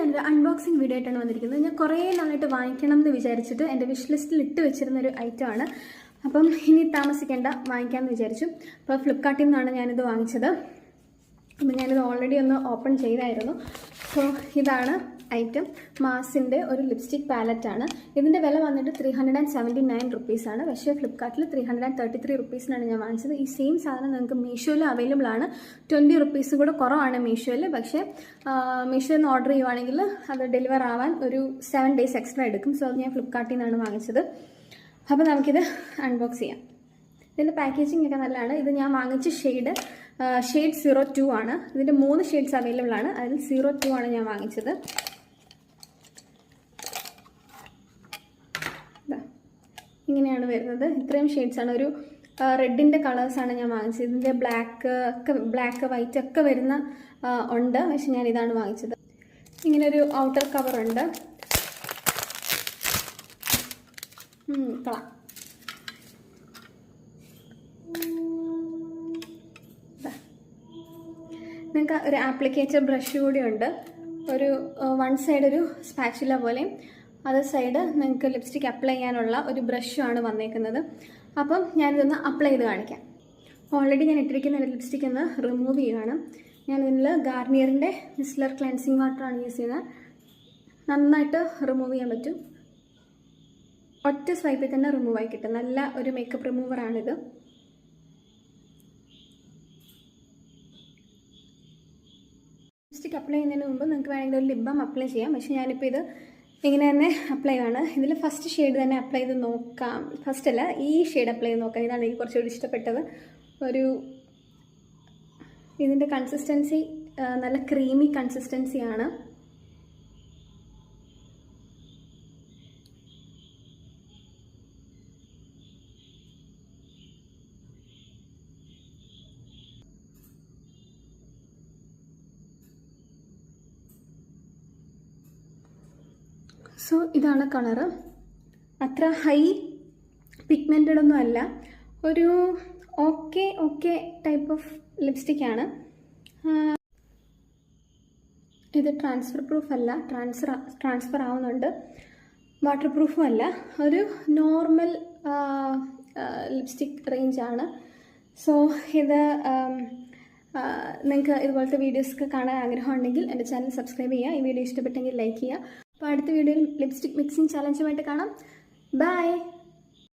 ഞാനൊരു unboxing video ആയിട്ടാണ് വന്നിരിക്കുന്നത്. ഞാൻ കുറേ നാളായിട്ട് വാങ്ങിക്കണം എന്ന് വിചാരിച്ചിട്ട് എൻ്റെ വിഷ് ലിസ്റ്റിൽ ഇട്ട് വെച്ചിരുന്നൊരു ഐറ്റമാണ്. അപ്പം ഇനി താമസിക്കേണ്ട വാങ്ങിക്കാമെന്ന് വിചാരിച്ചു. അപ്പോൾ ഫ്ലിപ്കാർട്ടിൽ നിന്നാണ് ഞാനിത് വാങ്ങിച്ചത്. അപ്പം ഞാനിത് ഓൾറെഡി ഒന്ന് ഓപ്പൺ ചെയ്തായിരുന്നു. സോ ഇതാണ് ഐറ്റം. മാസിൻ്റെ ഒരു ലിപ്സ്റ്റിക് പാലറ്റാണ്. ഇതിൻ്റെ വില വന്നിട്ട് 379 റുപ്പീസാണ്. പക്ഷേ ഫ്ലിപ്കാർട്ടിൽ 333 റുപ്പീസിനാണ് ഞാൻ വാങ്ങിച്ചത്. ഈ സെയിം സാധനം നിങ്ങൾക്ക് മീഷോയിൽ അവൈലബിൾ ആണ്. 20 റുപ്പീസ് കൂടെ കുറവാണ് മീഷോയിൽ. പക്ഷേ മീഷോയിൽ നിന്ന് ഓർഡർ ചെയ്യുവാണെങ്കിൽ അത് ഡെലിവർ ആവാൻ ഒരു 7 ഡേയ്സ് എക്സ്ട്രാ എടുക്കും. സോ അത് ഞാൻ ഫ്ലിപ്കാർട്ടിൽ നിന്നാണ് വാങ്ങിച്ചത്. അപ്പോൾ നമുക്കിത് അൺബോക്സ് ചെയ്യാം. ഇതിൻ്റെ പാക്കേജിംഗ് ഒക്കെ നല്ലതാണ്. ഇത് ഞാൻ വാങ്ങിച്ച ഷെയ്ഡ് 02 ആണ്. ഇതിൻ്റെ 3 ഷെയ്ഡ്സ് അവൈലബിൾ ആണ്. അതിൽ 02 ആണ് ഞാൻ വാങ്ങിച്ചത്. ഇങ്ങനെയാണ് വരുന്നത്. ഇത്രയും ഷെയ്ഡ്സാണ്. ഒരു റെഡിൻ്റെ കളേഴ്സാണ് ഞാൻ വാങ്ങിച്ചത്. ഇതിൻ്റെ ബ്ലാക്ക് വൈറ്റ് ഒക്കെ വരുന്ന ഉണ്ട്. പക്ഷെ ഞാൻ ഇതാണ് വാങ്ങിച്ചത്. ഇങ്ങനൊരു ഔട്ടർ കവറുണ്ട്. കളാം. നിങ്ങൾക്ക് ഒരു ആപ്ലിക്കേറ്റർ ബ്രഷ് കൂടി ഉണ്ട്. ഒരു വൺ സൈഡ് ഒരു സ്പാച്ചുല പോലെയും അതേ സൈഡ് നിങ്ങൾക്ക് ലിപ്സ്റ്റിക് അപ്ലൈ ചെയ്യാനുള്ള ഒരു ബ്രഷുമാണ് വന്നേക്കുന്നത്. അപ്പം ഞാനിതൊന്ന് അപ്ലൈ ചെയ്ത് കാണിക്കാം. ഓൾറെഡി ഞാൻ ഇട്ടിരിക്കുന്ന ലിപ്സ്റ്റിക് ഒന്ന് റിമൂവ് ചെയ്യുകയാണ്. ഞാനിതിൽ ഗാർണിയറിൻ്റെ മിസ്ലർ ക്ലെൻസിങ് വാട്ടറാണ് യൂസ് ചെയ്യുന്നത്. നന്നായിട്ട് റിമൂവ് ചെയ്യാൻ പറ്റും. ഒറ്റ സ്വൈപ്പിൽ തന്നെ റിമൂവ് ആയി കിട്ടും. നല്ല ഒരു മേക്കപ്പ് റിമൂവറാണിത്. ലിപ്സ്റ്റിക് അപ്ലൈ ചെയ്യുന്നതിന് മുമ്പ് നിങ്ങൾക്ക് വേണമെങ്കിൽ ഒരു ലിപ് ബാം അപ്ലൈ ചെയ്യാം. പക്ഷേ ഞാനിപ്പോൾ ഇത് ഇങ്ങനെ തന്നെ അപ്ലൈ ആണ്. ഇതിൽ ഫസ്റ്റ് ഷെയ്ഡ് തന്നെ അപ്ലൈ ചെയ്ത് നോക്കാം. ഫസ്റ്റ് അല്ല, ഈ ഷെയ്ഡ് അപ്ലൈ ചെയ്ത് നോക്കാം. ഇതാണ് എനിക്ക് കുറച്ചുകൂടി ഇഷ്ടപ്പെട്ടത്. ഇതിൻ്റെ കൺസിസ്റ്റൻസി നല്ല ക്രീമി കൺസിസ്റ്റൻസിയാണ്. സോ ഇതാണ് കളറ്. അത്ര ഹൈ പിഗ്മെൻറ്റഡ് ഒന്നും അല്ല. ഒരു ഓക്കെ ടൈപ്പ് ഓഫ് ലിപ്സ്റ്റിക്കാണ്. ഇത് ട്രാൻസ്ഫർ പ്രൂഫ് അല്ല. ട്രാൻസ്ഫർ ആവുന്നുണ്ട്. വാട്ടർ പ്രൂഫും അല്ല. ഒരു നോർമൽ ലിപ്സ്റ്റിക് റേഞ്ചാണ്. സോ ഇത് നിങ്ങൾക്ക് ഇതുപോലത്തെ വീഡിയോസൊക്കെ കാണാൻ ആഗ്രഹമുണ്ടെങ്കിൽ എൻ്റെ ചാനൽ സബ്സ്ക്രൈബ് ചെയ്യുക. ഈ വീഡിയോ ഇഷ്ടപ്പെട്ടെങ്കിൽ ലൈക്ക് ചെയ്യുക. അപ്പോൾ അടുത്ത വീഡിയോയിൽ ലിപ്സ്റ്റിക് മിക്സിംഗ് ചാലഞ്ചുമായിട്ട് കാണാം. ബൈ.